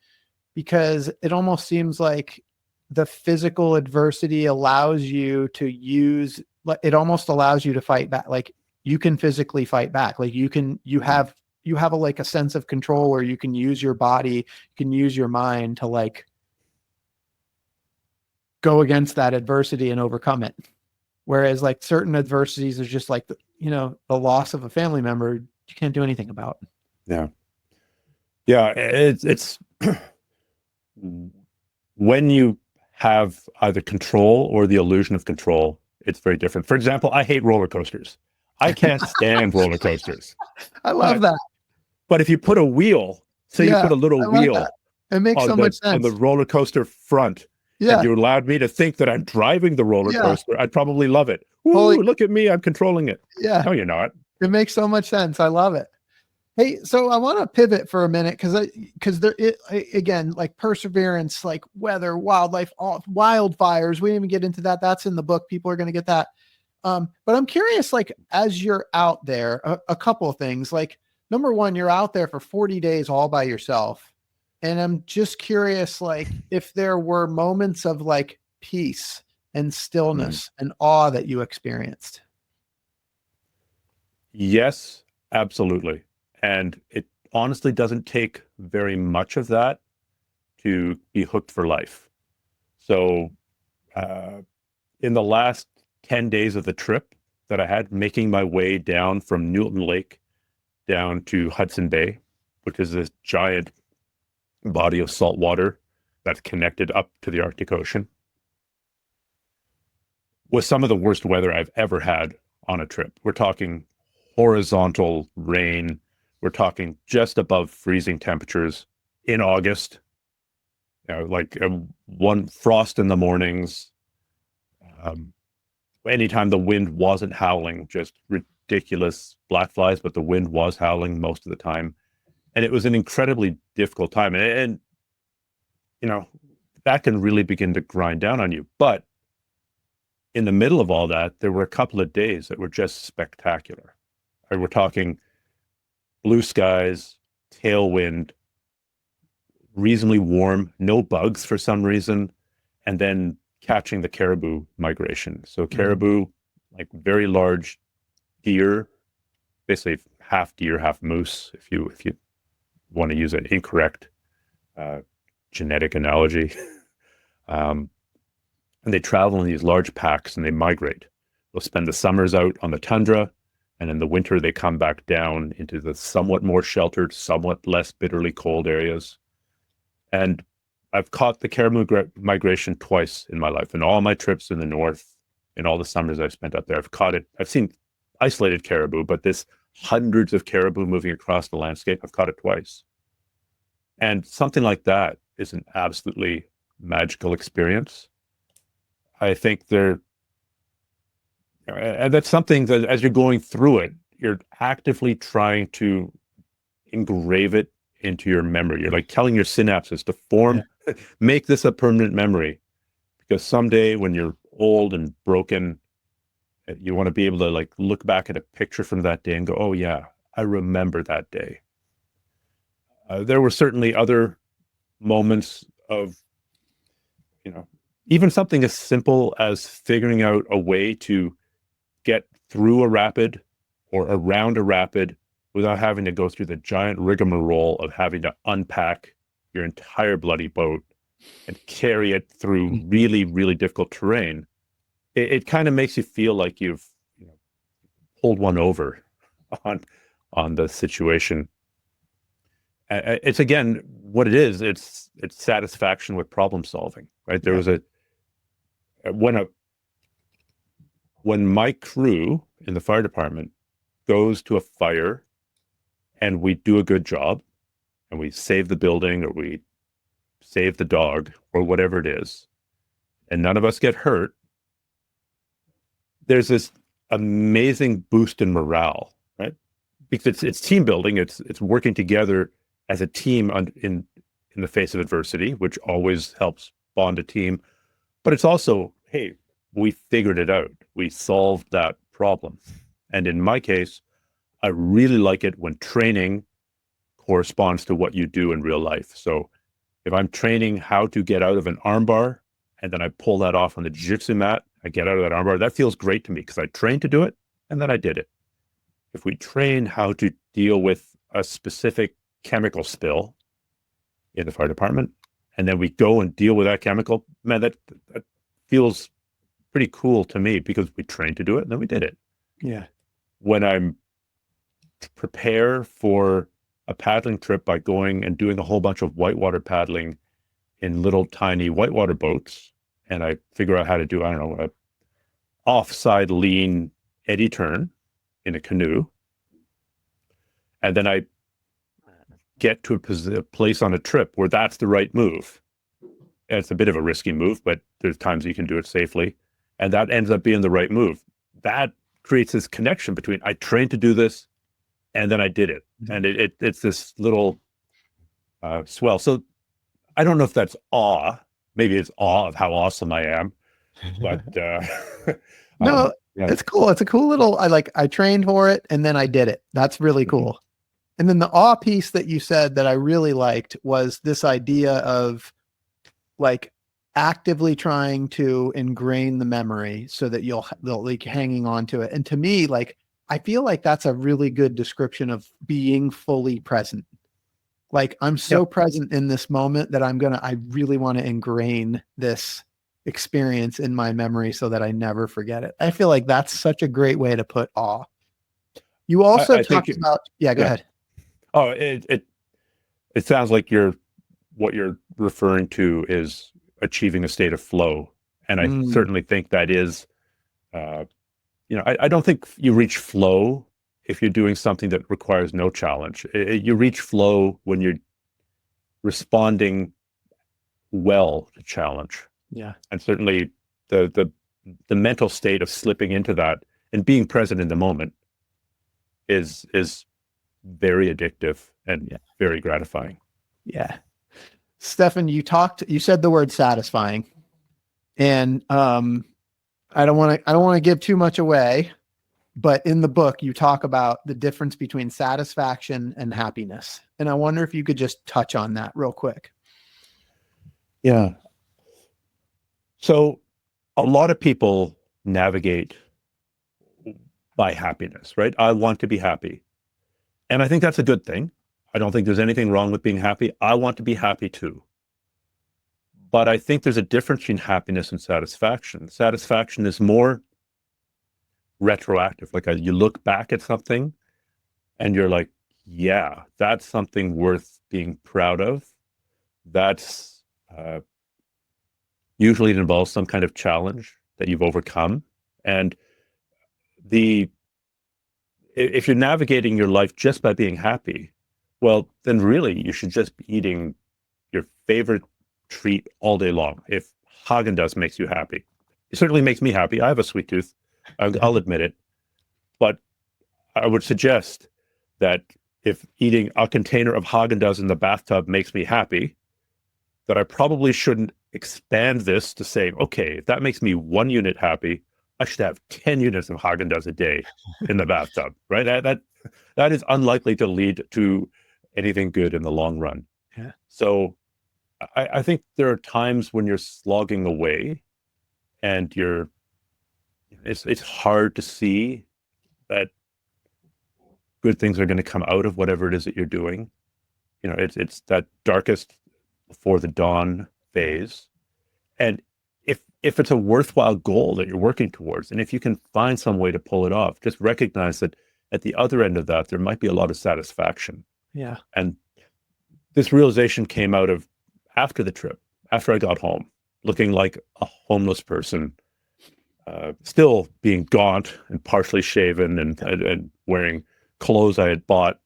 because it almost seems like the physical adversity allows you to use, it almost allows you to fight back. Like you can physically fight back. Like you have a, like a sense of control where you can use your body, you can use your mind to like go against that adversity and overcome it. Whereas like certain adversities is just like, the loss of a family member, you can't do anything about. Yeah. Yeah. It's when you have either control or the illusion of control, it's very different. For example, I hate roller coasters. I can't stand roller coasters. I love that. But if you put a wheel, say you put a little wheel it makes so much sense on the roller coaster front, and you allowed me to think that I'm driving the roller coaster, I'd probably love it. Ooh, look at me, I'm controlling it. Yeah. No, you're not. It makes so much sense. I love it. Hey, so I want to pivot for a minute because again, like perseverance, like weather, wildlife, wildfires. We didn't even get into that. That's in the book. People are going to get that. But I'm curious, like as you're out there, a couple of things. Like number one, you're out there for 40 days all by yourself, and I'm just curious, like if there were moments of like peace and stillness and awe that you experienced. Yes, absolutely. And it honestly doesn't take very much of that to be hooked for life. So in the last 10 days of the trip that I had, making my way down from Newton Lake down to Hudson Bay, which is this giant body of salt water that's connected up to the Arctic Ocean, was some of the worst weather I've ever had on a trip. We're talking horizontal rain. We're talking just above freezing temperatures in August, like one frost in the mornings. Anytime the wind wasn't howling, just ridiculous black flies, but the wind was howling most of the time. And it was an incredibly difficult time. And that can really begin to grind down on you. But in the middle of all that, there were a couple of days that were just spectacular. We're talking blue skies, tailwind, reasonably warm, no bugs for some reason, and then catching the caribou migration. So caribou, like very large deer, basically half deer, half moose, if you want to use an incorrect genetic analogy. And they travel in these large packs and they migrate. They'll spend the summers out on the tundra, and in the winter they come back down into the somewhat more sheltered, somewhat less bitterly cold areas. And I've caught the caribou migration twice in my life. In all my trips in the north, in all the summers I've spent up there, I've caught it. I've seen isolated caribou, but this hundreds of caribou moving across the landscape, I've caught it twice. And something like that is an absolutely magical experience. I think and that's something that as you're going through it, you're actively trying to engrave it into your memory. You're like telling your synapses to form, make this a permanent memory, because someday when you're old and broken, you want to be able to like look back at a picture from that day and go, oh yeah, I remember that day. There were certainly other moments of, even something as simple as figuring out a way to get through a rapid or around a rapid without having to go through the giant rigmarole of having to unpack your entire bloody boat and carry it through really, really difficult terrain. It kind of makes you feel like you've pulled one over on the situation. It's again what it is. It's satisfaction with problem solving, right? There was when my crew in the fire department goes to a fire and we do a good job and we save the building or we save the dog or whatever it is, and none of us get hurt, there's this amazing boost in morale, right? Because it's team building. It's working together as a team in the face of adversity, which always helps bond a team. But it's also, hey, we figured it out. We solved that problem. And in my case, I really like it when training corresponds to what you do in real life. So if I'm training how to get out of an armbar and then I pull that off on the jiu-jitsu mat, I get out of that armbar, that feels great to me because I trained to do it and then I did it. If we train how to deal with a specific chemical spill in the fire department, and then we go and deal with that chemical, man, that feels pretty cool to me because we trained to do it and then we did it. Yeah. When I'm prepare for a paddling trip by going and doing a whole bunch of whitewater paddling in little tiny whitewater boats, and I figure out how to do, I don't know, a offside lean eddy turn in a canoe, and then I get to a place on a trip where that's the right move. And it's a bit of a risky move, but there's times you can do it safely, and that ends up being the right move. That creates this connection between I trained to do this and then I did it. And it's this little swell. So I don't know if that's awe. Maybe it's awe of how awesome I am. But no, yeah. it's cool. It's a cool little, I trained for it and then I did it. That's really cool. And then the awe piece that you said that I really liked was this idea of like actively trying to ingrain the memory so that you'll like hanging on to it. And to me, like, I feel like that's a really good description of being fully present. Like I'm so present in this moment that I really want to ingrain this experience in my memory so that I never forget it. I feel like that's such a great way to put awe. You also talked about, go ahead. Oh, it sounds like what you're referring to is achieving a state of flow. And I certainly think that is, I don't think you reach flow if you're doing something that requires no challenge. You reach flow when you're responding well to challenge. Yeah. And certainly the mental state of slipping into that and being present in the moment is very addictive and very gratifying. Yeah. Stephan, you said the word satisfying, and I don't want to give too much away, but in the book you talk about the difference between satisfaction and happiness. And I wonder if you could just touch on that real quick. Yeah. So a lot of people navigate by happiness, right? I want to be happy. And I think that's a good thing. I don't think there's anything wrong with being happy. I want to be happy too. But I think there's a difference between happiness and satisfaction. Satisfaction is more retroactive. Like you look back at something and you're like, yeah, that's something worth being proud of. That's usually it involves some kind of challenge that you've overcome. And if you're navigating your life just by being happy, well, then really you should just be eating your favorite treat all day long. If Haagen-Dazs makes you happy, it certainly makes me happy. I have a sweet tooth. I'll admit it. But I would suggest that if eating a container of Haagen-Dazs in the bathtub makes me happy, that I probably shouldn't expand this to say, okay, if that makes me 1 unit happy, I should have 10 units of Haagen-Dazs a day in the bathtub, right? That is unlikely to lead to anything good in the long run. Yeah. So I think there are times when you're slogging away and it's hard to see that good things are going to come out of whatever it is that you're doing. It's that darkest before the dawn phase. And if it's a worthwhile goal that you're working towards, and if you can find some way to pull it off, just recognize that at the other end of that, there might be a lot of satisfaction. Yeah. And this realization came out of after the trip, after I got home, looking like a homeless person, still being gaunt and partially shaven and wearing clothes I had bought,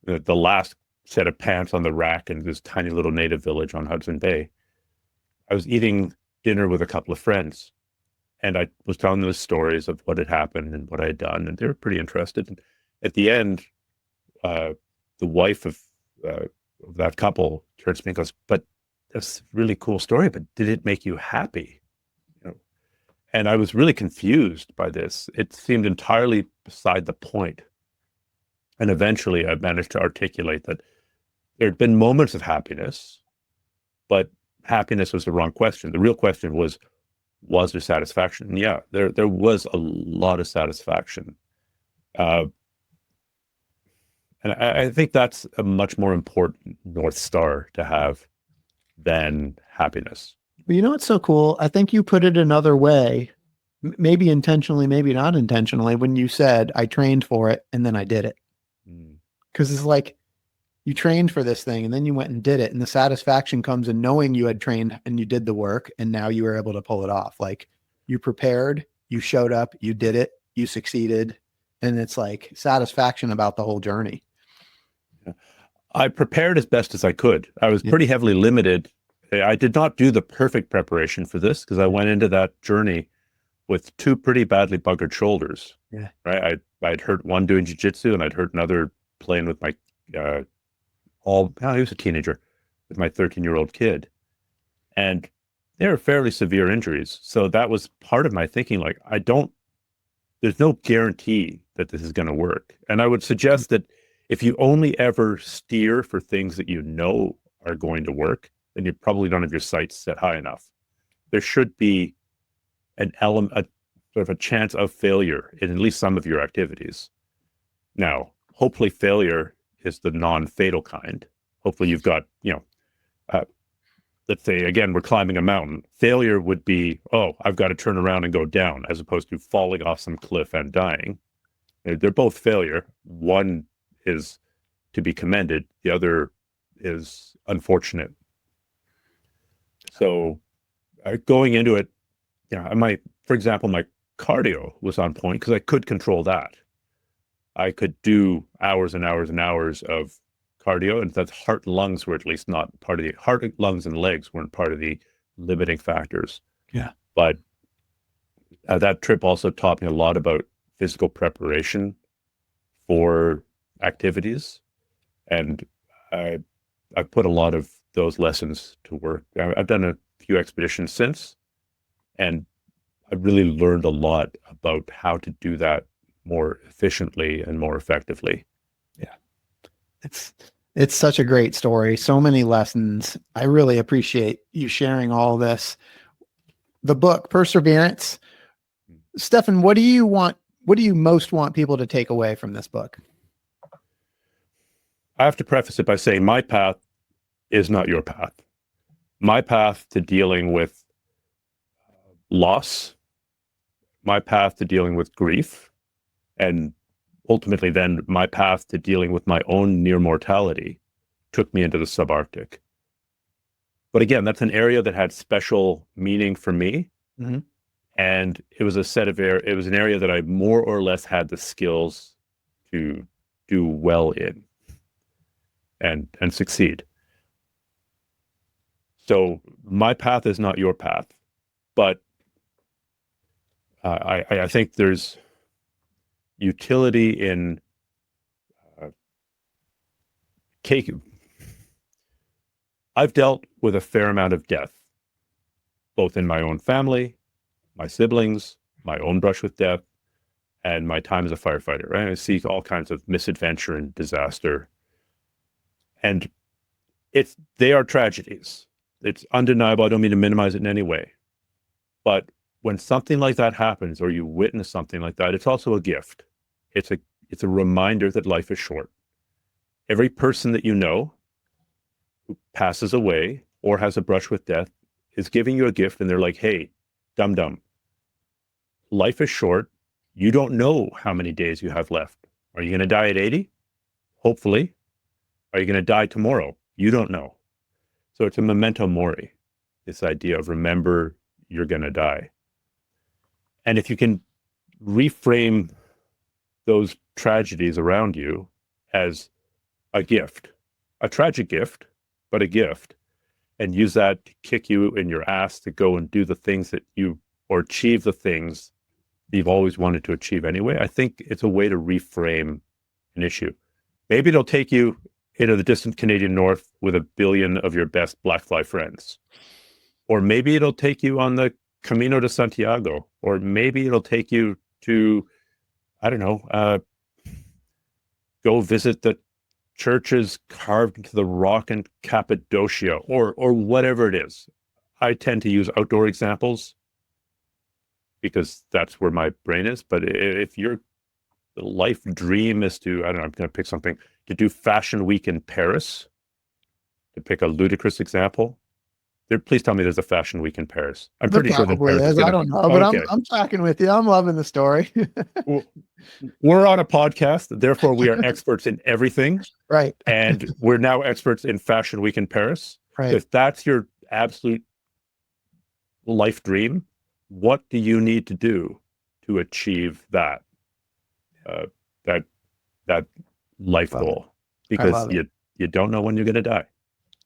the last set of pants on the rack in this tiny little native village on Hudson Bay. I was eating dinner with a couple of friends, And I was telling them the stories of what had happened and what I had done, and they were pretty interested. And at the end, the wife of that couple turns to me and goes, "But that's a really cool story, but did it make you happy?" You know? And I was really confused by this. It seemed entirely beside the point. And eventually I managed to articulate that there had been moments of happiness, but happiness was the wrong question. The real question was there satisfaction? And yeah, there was a lot of satisfaction. And I think that's a much more important North Star to have than happiness. But you know what's so cool? I think you put it another way, maybe intentionally, maybe not intentionally, when you said, I trained for it and then I did it. Because it's like you trained for this thing and then you went and did it. And the satisfaction comes in knowing you had trained and you did the work and now you were able to pull it off. Like you prepared, you showed up, you did it, you succeeded. And it's like satisfaction about the whole journey. I prepared as best as I could. I was pretty heavily limited. I did not do the perfect preparation for this because I went into that journey with two pretty badly buggered shoulders. Yeah. Right. I'd hurt one doing jiu-jitsu and I'd hurt another playing with my, he was a teenager with my 13-year-old kid. And they were fairly severe injuries. So that was part of my thinking. Like, there's no guarantee that this is going to work. And I would suggest that if you only ever steer for things that you know are going to work, then you probably don't have your sights set high enough. There should be an element, sort of a chance of failure in at least some of your activities. Now, hopefully failure is the non-fatal kind. Hopefully you've got, let's say, again, we're climbing a mountain. Failure would be, I've got to turn around and go down, as opposed to falling off some cliff and dying. They're both failure. One is to be commended. The other is unfortunate. So going into it, for example, my cardio was on point because I could control that. I could do hours and hours and hours of cardio, and that's heart and lungs were at least not part of the heart, lungs, and legs weren't part of the limiting factors. Yeah. But that trip also taught me a lot about physical preparation for activities, and I put a lot of those lessons to work. I've done a few expeditions since, and I really learned a lot about how to do that more efficiently and more effectively. Yeah. It's such a great story. So many lessons. I really appreciate you sharing all this. The book, Perseverance. Stephan, what do you most want people to take away from this book? I have to preface it by saying my path is not your path. My path to dealing with loss, my path to dealing with grief, and ultimately then my path to dealing with my own near mortality took me into the subarctic. But again, that's an area that had special meaning for me. Mm-hmm. And it was it was an area that I more or less had the skills to do well in and succeed. So my path is not your path, but I think there's utility in I've dealt with a fair amount of death, both in my own family, my siblings, my own brush with death, and my time as a firefighter. Right? I see all kinds of misadventure and disaster. And they are tragedies. It's undeniable. I don't mean to minimize it in any way. But when something like that happens, or you witness something like that, it's also a gift. It's a reminder that life is short. Every person that you know who passes away or has a brush with death is giving you a gift, and they're like, hey, dum-dum, life is short. You don't know how many days you have left. Are you going to die at 80? Hopefully. Are you going to die tomorrow? You don't know. So it's a memento mori, this idea of remember you're going to die. And if you can reframe those tragedies around you as a gift, a tragic gift, but a gift, and use that to kick you in your ass to go and do the things that you or achieve the things you've always wanted to achieve anyway. I think it's a way to reframe an issue. Maybe it'll take you into the distant Canadian North with 1 billion of your best black fly friends. Or maybe it'll take you on the Camino de Santiago. Or maybe it'll take you to, I don't know, go visit the churches carved into the rock in Cappadocia, or whatever it is. I tend to use outdoor examples because that's where my brain is. But if your life dream is to, I don't know, I'm going to pick something, to do Fashion Week in Paris, to pick a ludicrous example. Please tell me there's a Fashion Week in Paris. I'm pretty sure that Paris is I don't know, but okay. I'm tracking with you. I'm loving the story. We're on a podcast, therefore we are experts in everything. Right. And we're now experts in Fashion Week in Paris. Right. If that's your absolute life dream, what do you need to do to achieve that that life goal? Because you don't know when you're going to die.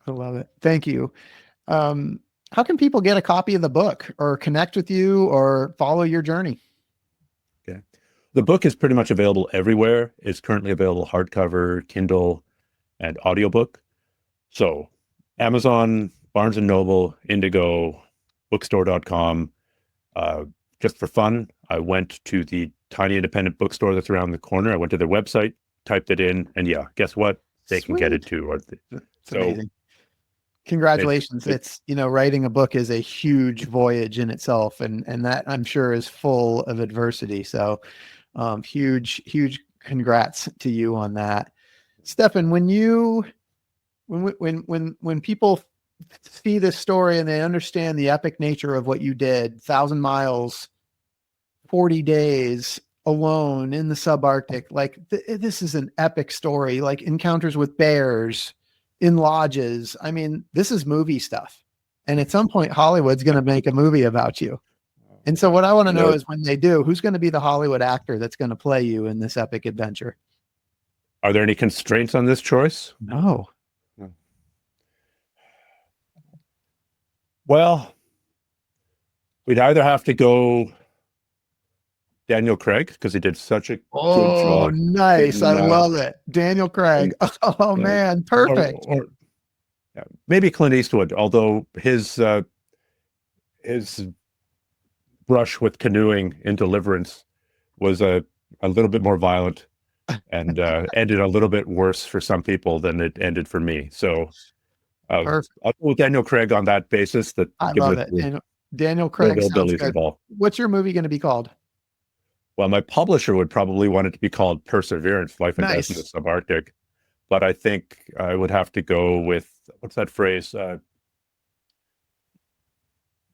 I love it. Thank you. How can people get a copy of the book or connect with you or follow your journey? Okay. The book is pretty much available everywhere. It's currently available hardcover, Kindle, and audiobook. So Amazon, Barnes & Noble, Indigo, bookstore.com. Just for fun, I went to the tiny independent bookstore that's around the corner. I went to their website, typed it in, and yeah, guess what? They can get it too. So amazing. Congratulations. It's, writing a book is a huge voyage in itself. And that I'm sure is full of adversity. So huge congrats to you on that. Stephan, when people see this story and they understand the epic nature of what you did, 1,000 miles, 40 days alone in the subarctic, like this is an epic story, like encounters with bears in lodges. I mean, this is movie stuff. And at some point, Hollywood's going to make a movie about you. And so what I want to know is, when they do, who's going to be the Hollywood actor that's going to play you in this epic adventure? Are there any constraints on this choice? No. Well, we'd either have to go Daniel Craig, because he did such a good job. Oh, nice. I love it. Daniel Craig. Oh, man. Perfect. Or maybe Clint Eastwood, although his brush with canoeing in Deliverance was a little bit more violent and ended a little bit worse for some people than it ended for me. So I'll go with Daniel Craig on that basis. I love it. Daniel Craig sounds good. What's your movie going to be called? Well, my publisher would probably want it to be called Perseverance, Life and Death in the Subarctic. But I think I would have to go with, what's that phrase?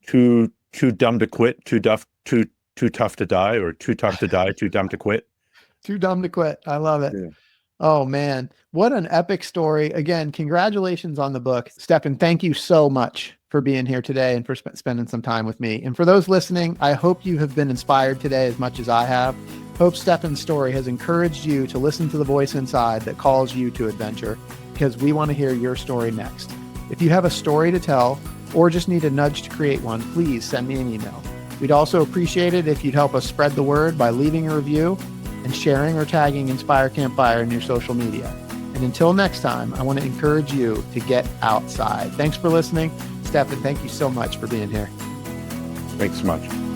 Too dumb to quit, too tough to die, or too tough to die, too dumb to quit. Too dumb to quit. I love it. Yeah. Oh, man. What an epic story. Again, congratulations on the book. Stephan, thank you so much for being here today and for spending some time with me. And for those listening, I hope you have been inspired today as much as I have. Hope Stephan's story has encouraged you to listen to the voice inside that calls you to adventure, because we want to hear your story next. If you have a story to tell or just need a nudge to create one, please send me an email. We'd also appreciate it if you'd help us spread the word by leaving a review and sharing or tagging Inspire Campfire in your social media. And until next time, I want to encourage you to get outside. Thanks for listening. Stephan, thank you so much for being here. Thanks so much.